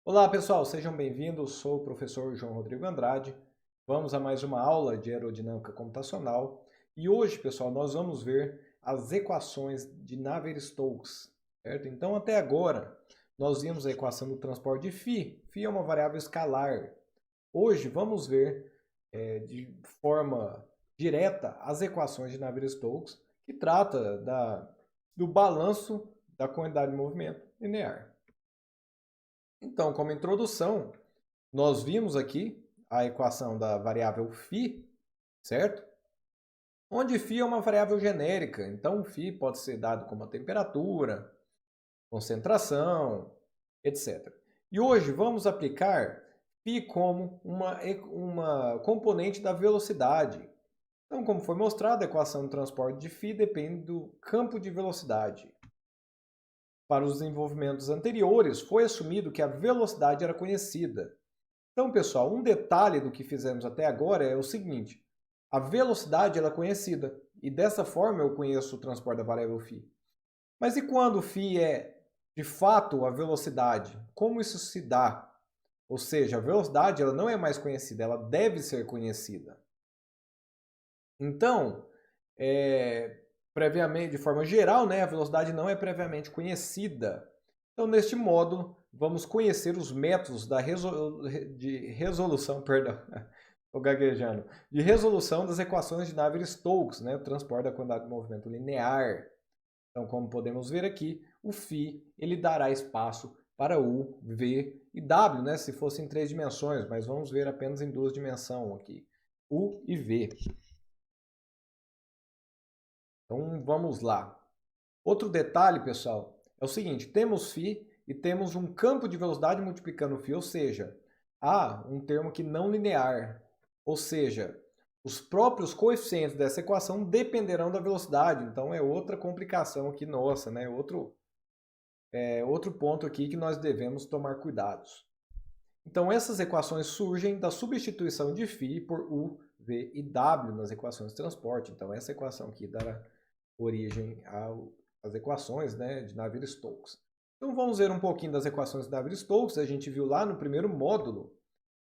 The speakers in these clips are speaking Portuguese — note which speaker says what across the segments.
Speaker 1: Olá pessoal, sejam bem-vindos. Sou o professor João Rodrigo Andrade. Vamos a mais uma aula de aerodinâmica computacional e hoje, pessoal, nós vamos ver as equações de Navier-Stokes, certo? Então, até agora, nós vimos a equação do transporte de φ. Φ é uma variável escalar. Hoje, vamos ver de forma direta as equações de Navier-Stokes, que trata do balanço da quantidade de movimento linear. Então, como introdução, nós vimos aqui a equação da variável φ, certo? Onde φ é uma variável genérica, então φ pode ser dado como a temperatura, concentração, etc. E hoje vamos aplicar φ como uma componente da velocidade. Então, como foi mostrado, a equação do transporte de φ depende do campo de velocidade. Para os desenvolvimentos anteriores, foi assumido que a velocidade era conhecida. Então, pessoal, um detalhe do que fizemos até agora é o seguinte: a velocidade ela é conhecida e dessa forma eu conheço o transporte da variável φ. Mas e quando φ é de fato a velocidade? Como isso se dá? Ou seja, a velocidade ela não é mais conhecida, ela deve ser conhecida. Então, previamente, de forma geral, né, a velocidade não é previamente conhecida. Então, neste módulo, vamos conhecer os métodos de resolução, perdão, estou gaguejando, de resolução das equações de Navier-Stokes, né, o transporte da quantidade de movimento linear. Então, como podemos ver aqui, o φ ele dará espaço para U, V e W, né, se fosse em 3 dimensões, mas vamos ver apenas em 2 dimensões aqui, U e V. Então, vamos lá. Outro detalhe, pessoal, é o seguinte, temos φ e temos um campo de velocidade multiplicando φ, ou seja, há um termo aqui não linear, ou seja, os próprios coeficientes dessa equação dependerão da velocidade, então é outra complicação aqui nossa, né? Outro ponto aqui que nós devemos tomar cuidados. Então essas equações surgem da substituição de φ por U, V e W nas equações de transporte, então essa equação aqui dará origem às equações, né, de Navier-Stokes. Então vamos ver um pouquinho das equações de Navier-Stokes, a gente viu lá no primeiro módulo.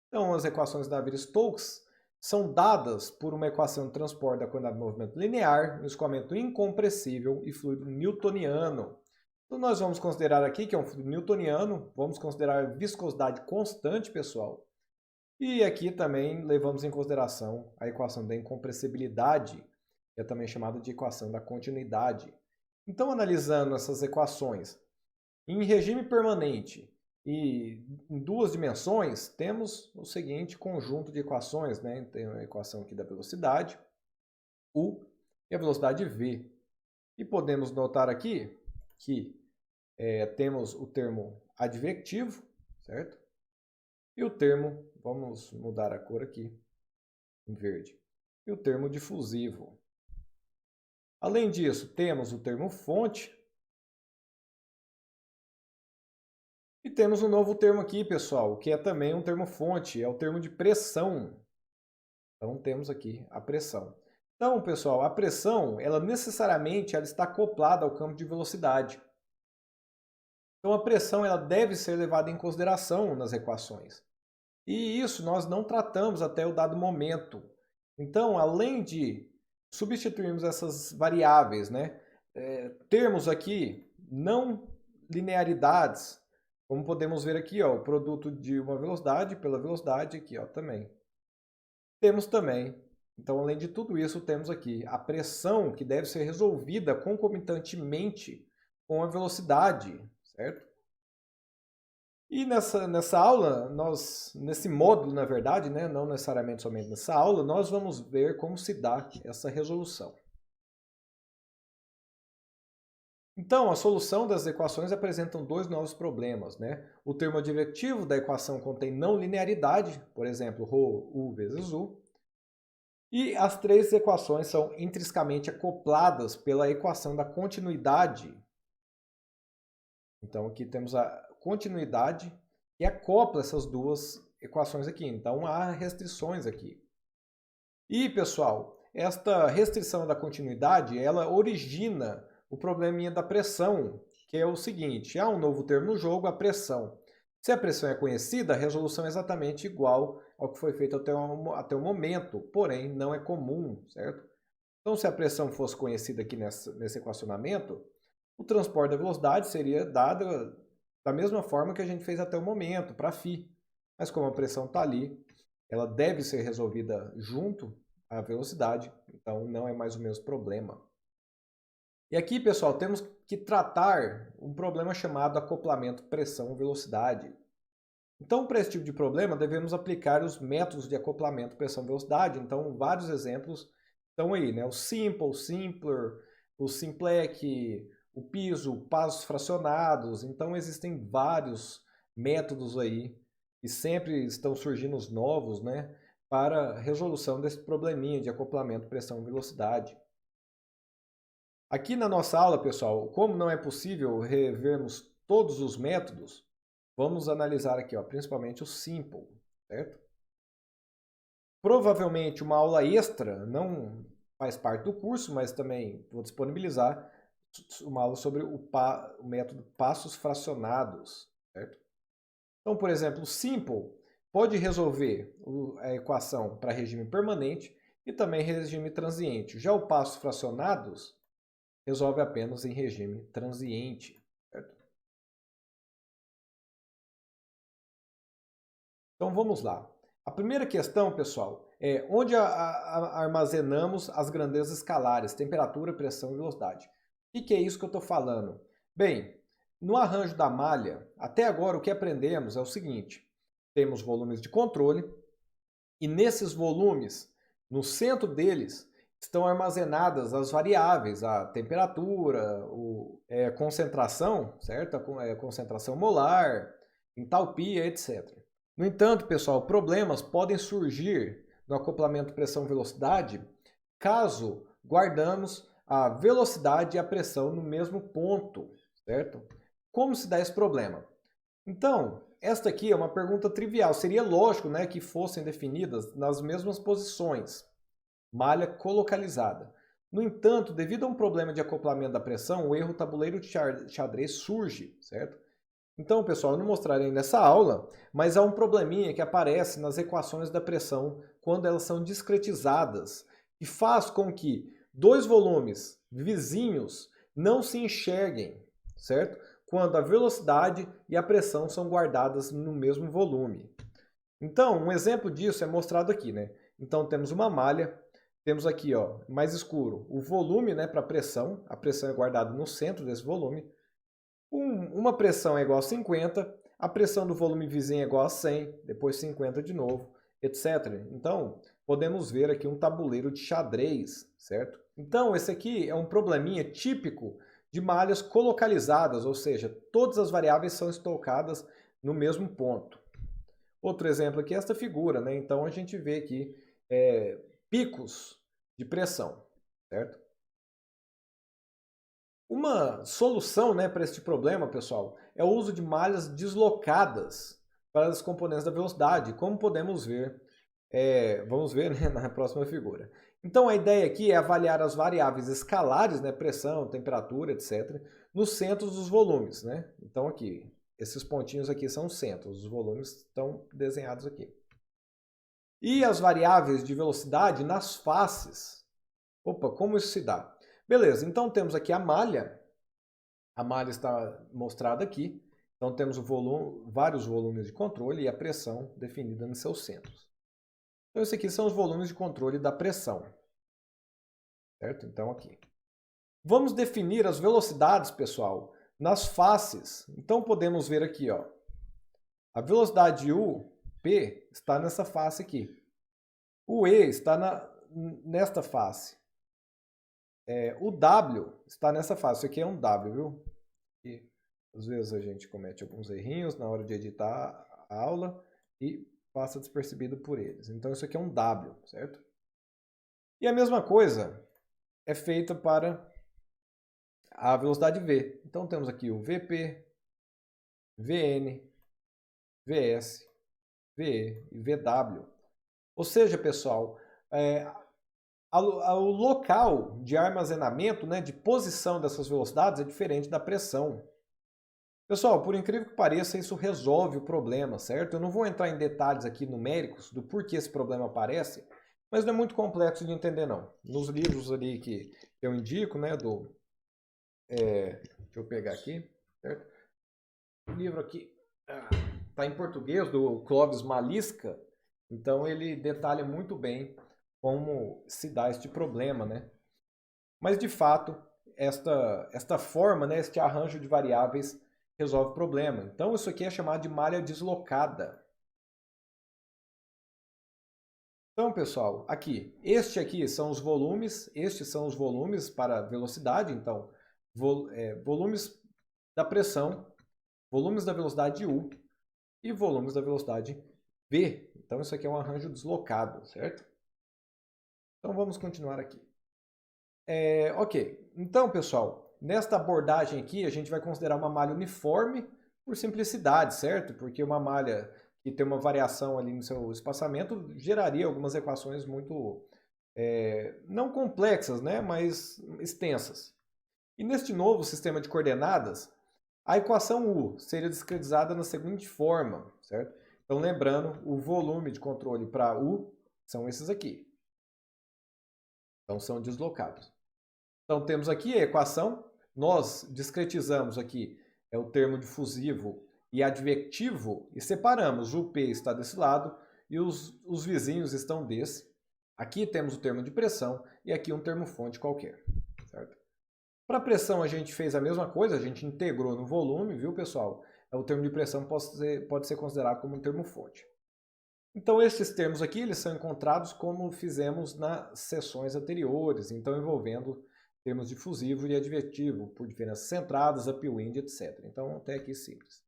Speaker 1: Então as equações de Navier-Stokes são dadas por uma equação de transporte da quantidade de movimento linear, um escoamento incompressível e fluido newtoniano. Então nós vamos considerar aqui que é um fluido newtoniano, vamos considerar viscosidade constante, pessoal. E aqui também levamos em consideração a equação da incompressibilidade, que é também chamada de equação da continuidade. Então, analisando essas equações em regime permanente e em 2 dimensões, temos o seguinte conjunto de equações, né? Tem a equação aqui da velocidade, U, e a velocidade V. E podemos notar aqui que temos o termo advectivo, certo? E o termo, vamos mudar a cor aqui, em verde, e o termo difusivo. Além disso, temos o termo fonte. E temos um novo termo aqui, pessoal, que é também um termo fonte, é o termo de pressão. Então, temos aqui a pressão. Então, pessoal, a pressão, ela necessariamente ela está acoplada ao campo de velocidade. Então, a pressão ela deve ser levada em consideração nas equações. E isso nós não tratamos até o dado momento. Então, além de substituirmos essas variáveis, né, termos aqui não linearidades, como podemos ver aqui, ó, o produto de uma velocidade pela velocidade aqui, ó, também. Temos também, então, além de tudo isso, temos aqui a pressão que deve ser resolvida concomitantemente com a velocidade, certo? E nessa aula, nesse módulo, na verdade, né, não necessariamente somente nessa aula, nós vamos ver como se dá essa resolução. Então, a solução das equações apresentam 2 novos problemas, né? O termo adjetivo da equação contém não linearidade, por exemplo, ρ, U vezes U. E as 3 equações são intrinsecamente acopladas pela equação da continuidade. Então, aqui temos a continuidade que acopla essas 2 equações aqui. Então, há restrições aqui. E, pessoal, esta restrição da continuidade, ela origina o probleminha da pressão, que é o seguinte, há um novo termo no jogo, a pressão. Se a pressão é conhecida, a resolução é exatamente igual ao que foi feito até o momento, porém não é comum, certo? Então, se a pressão fosse conhecida aqui nesse equacionamento, o transporte da velocidade seria dado da mesma forma que a gente fez até o momento, para φ. Mas como a pressão está ali, ela deve ser resolvida junto à velocidade, então não é mais o mesmo problema. E aqui, pessoal, temos que tratar um problema chamado acoplamento pressão-velocidade. Então, para esse tipo de problema, devemos aplicar os métodos de acoplamento pressão-velocidade. Então, vários exemplos estão aí, né? O simple, simpler, o simplec, o piso, passos fracionados. Então, existem vários métodos aí e sempre estão surgindo os novos, né? Para resolução desse probleminha de acoplamento pressão-velocidade. Aqui na nossa aula, pessoal, como não é possível revermos todos os métodos, vamos analisar aqui, ó, principalmente o simple, certo? Provavelmente uma aula extra não faz parte do curso, mas também vou disponibilizar uma aula sobre o método passos fracionados, certo? Então, por exemplo, o simple pode resolver a equação para regime permanente e também regime transiente. Já o passos fracionados resolve apenas em regime transiente, certo? Então vamos lá. A primeira questão, pessoal, é onde armazenamos as grandezas escalares, temperatura, pressão e velocidade. O que é isso que eu estou falando? Bem, no arranjo da malha, até agora o que aprendemos é o seguinte: temos volumes de controle e nesses volumes, no centro deles, estão armazenadas as variáveis, a temperatura, a concentração, certo? A concentração molar, entalpia, etc. No entanto, pessoal, problemas podem surgir no acoplamento pressão-velocidade caso guardamos a velocidade e a pressão no mesmo ponto, certo? Como se dá esse problema? Então, esta aqui é uma pergunta trivial. Seria lógico, né, que fossem definidas nas mesmas posições, malha colocalizada. No entanto, devido a um problema de acoplamento da pressão, o erro tabuleiro de xadrez surge, certo? Então, pessoal, eu não mostrarei nessa aula, mas há um probleminha que aparece nas equações da pressão quando elas são discretizadas e faz com que dois volumes vizinhos não se enxerguem, certo? Quando a velocidade e a pressão são guardadas no mesmo volume. Então, um exemplo disso é mostrado aqui, né? Então, temos uma malha, temos aqui, ó, mais escuro, o volume, né, para a pressão é guardada no centro desse volume. Uma pressão é igual a 50, a pressão do volume vizinho é igual a 100, depois 50 de novo, etc. Então, podemos ver aqui um tabuleiro de xadrez, certo? Então, esse aqui é um probleminha típico de malhas colocalizadas, ou seja, todas as variáveis são estocadas no mesmo ponto. Outro exemplo aqui é esta figura, né? Então, a gente vê aqui picos de pressão, certo? Uma solução, né, para este problema, pessoal, é o uso de malhas deslocadas para as componentes da velocidade, como podemos ver, vamos ver, né, na próxima figura. Então a ideia aqui é avaliar as variáveis escalares, né, pressão, temperatura, etc., nos centros dos volumes, né? Então aqui, esses pontinhos aqui são os centros, os volumes estão desenhados aqui. E as variáveis de velocidade nas faces. Opa, como isso se dá? Beleza, então temos aqui a malha está mostrada aqui, então temos vários volumes de controle e a pressão definida nos seus centros. Então esses aqui são os volumes de controle da pressão, certo? Então aqui. Vamos definir as velocidades, pessoal, nas faces. Então podemos ver aqui, ó, a velocidade U, P, está nessa face aqui. O E está nesta face. O W está nessa face. Isso aqui é um W, viu? E às vezes a gente comete alguns errinhos na hora de editar a aula e passa despercebido por eles. Então isso aqui é um W, certo? E a mesma coisa é feita para a velocidade V. Então temos aqui o VP, VN, VS, VE e VW. Ou seja, pessoal, o local de armazenamento, né, de posição dessas velocidades é diferente da pressão. Pessoal, por incrível que pareça, isso resolve o problema, certo? Eu não vou entrar em detalhes aqui numéricos do porquê esse problema aparece, mas não é muito complexo de entender, não. Nos livros ali que eu indico, né, deixa eu pegar aqui, certo? O livro aqui está em português, do Clóvis Malisca, então ele detalha muito bem como se dá este problema, né? Mas, de fato, esta forma, né, este arranjo de variáveis resolve o problema. Então, isso aqui é chamado de malha deslocada. Então, pessoal, estes aqui são os volumes, estes são os volumes para velocidade, então, volumes da pressão, volumes da velocidade U e volumes da velocidade V. Então, isso aqui é um arranjo deslocado, certo? Então, vamos continuar aqui. Ok, então, pessoal, nesta abordagem aqui, a gente vai considerar uma malha uniforme por simplicidade, certo? Porque uma malha que tem uma variação ali no seu espaçamento geraria algumas equações muito, não complexas, né? Mas extensas. E neste novo sistema de coordenadas, a equação U seria discretizada na seguinte forma, certo? Então, lembrando, o volume de controle para U são esses aqui. Então, são deslocados. Então, temos aqui a equação. Nós discretizamos aqui o termo difusivo e advectivo e separamos. O P está desse lado e os vizinhos estão desse. Aqui temos o termo de pressão e aqui um termo fonte qualquer, certo? Para pressão a gente fez a mesma coisa, a gente integrou no volume, viu, pessoal? O termo de pressão pode ser considerado como um termo fonte. Então, esses termos aqui eles são encontrados como fizemos nas sessões anteriores, então envolvendo termos difusivo e adjetivo, por diferenças centradas, upwind, etc. Então, até aqui simples.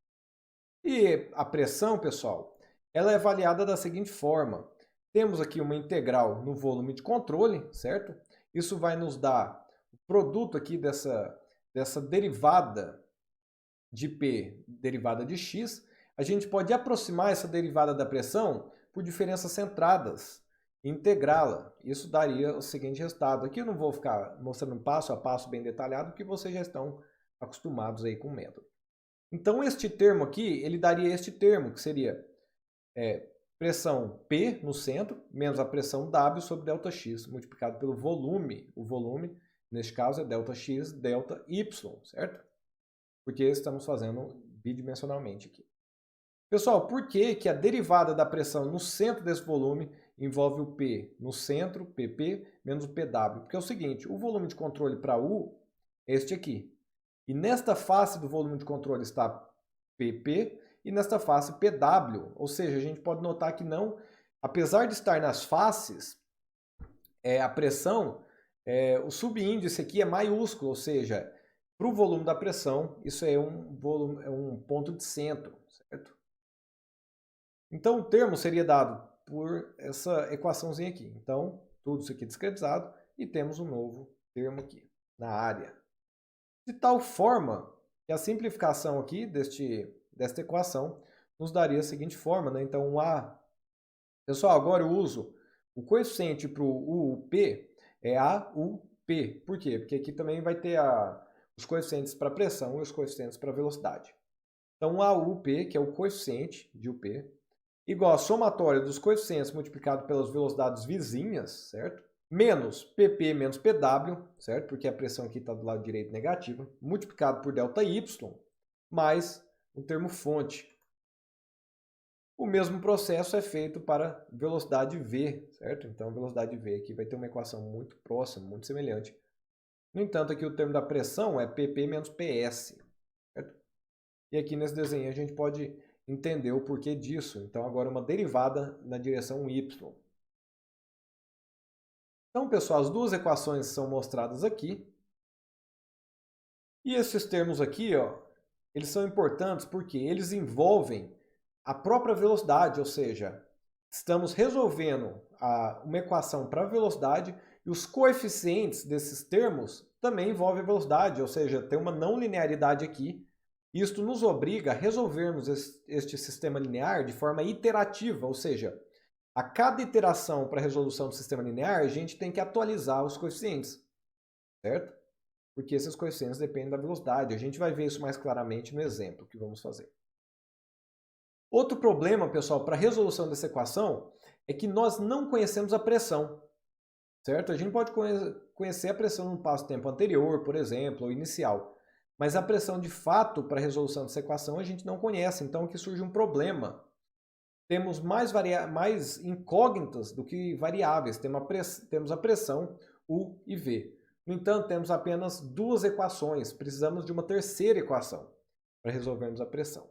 Speaker 1: E a pressão, pessoal, ela é avaliada da seguinte forma. Temos aqui uma integral no volume de controle, certo? Isso vai nos dar o produto aqui dessa derivada de P, derivada de X. A gente pode aproximar essa derivada da pressão por diferenças centradas e integrá-la. Isso daria o seguinte resultado. Aqui eu não vou ficar mostrando passo a passo bem detalhado, porque vocês já estão acostumados aí com o método. Então, este termo aqui, ele daria este termo, que seria pressão P no centro, menos a pressão W sobre ΔX, multiplicado pelo volume. O volume, neste caso, é ΔX, ΔY, certo? Porque estamos fazendo bidimensionalmente aqui. Pessoal, por que a derivada da pressão no centro desse volume envolve o P no centro, PP, menos o PW? Porque é o seguinte, o volume de controle para U é este aqui. E nesta face do volume de controle está PP e nesta face PW. Ou seja, a gente pode notar que não, apesar de estar nas faces, a pressão, o subíndice aqui é maiúsculo, ou seja, para o volume da pressão, isso é um ponto de centro, certo? Então, o termo seria dado por essa equaçãozinha aqui. Então, tudo isso aqui discretizado e temos um novo termo aqui na área. De tal forma que a simplificação aqui desta equação nos daria a seguinte forma, né? Então, pessoal, agora eu uso o coeficiente para o UP é AUP. Por quê? Porque aqui também vai ter os coeficientes para pressão e os coeficientes para velocidade. Então, AUP, que é o coeficiente de UP, igual a somatória dos coeficientes multiplicado pelas velocidades vizinhas, certo? Menos PP menos PW, certo? Porque a pressão aqui está do lado direito negativa, multiplicado por ΔY, mais o termo fonte. O mesmo processo é feito para velocidade V, certo? Então, a velocidade V aqui vai ter uma equação muito próxima, muito semelhante. No entanto, aqui o termo da pressão é PP menos PS, certo? E aqui nesse desenho a gente pode entender o porquê disso. Então, agora uma derivada na direção Y. Então, pessoal, as duas equações são mostradas aqui. E esses termos aqui, ó, eles são importantes porque eles envolvem a própria velocidade, ou seja, estamos resolvendo uma equação para velocidade e os coeficientes desses termos também envolvem a velocidade, ou seja, tem uma não linearidade aqui. Isto nos obriga a resolvermos este sistema linear de forma iterativa, ou seja, a cada iteração para a resolução do sistema linear, a gente tem que atualizar os coeficientes, certo? porque esses coeficientes dependem da velocidade. A gente vai ver isso mais claramente no exemplo que vamos fazer. Outro problema, pessoal, para a resolução dessa equação é que nós não conhecemos a pressão, certo? A gente pode conhecer a pressão no espaço-tempo anterior, por exemplo, ou inicial, mas a pressão de fato para a resolução dessa equação a gente não conhece, então aqui surge um problema. Temos mais incógnitas do que variáveis, temos a pressão U e V. No entanto, temos apenas duas equações, precisamos de uma terceira equação para resolvermos a pressão.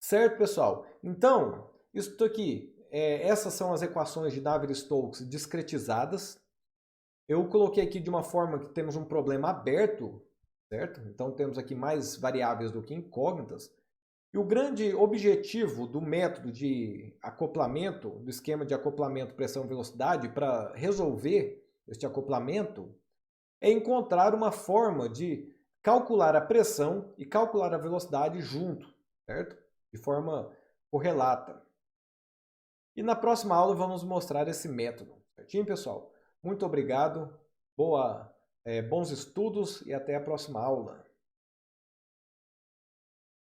Speaker 1: Certo, pessoal? Então, isso aqui, essas são as equações de Navier-Stokes discretizadas. Eu coloquei aqui de uma forma que temos um problema aberto, certo? Então temos aqui mais variáveis do que incógnitas. E o grande objetivo do método de acoplamento, do esquema de acoplamento pressão-velocidade, para resolver este acoplamento, é encontrar uma forma de calcular a pressão e calcular a velocidade junto, certo? De forma correlata. E na próxima aula vamos mostrar esse método. Certinho, pessoal? Muito obrigado, bons estudos e até a próxima aula.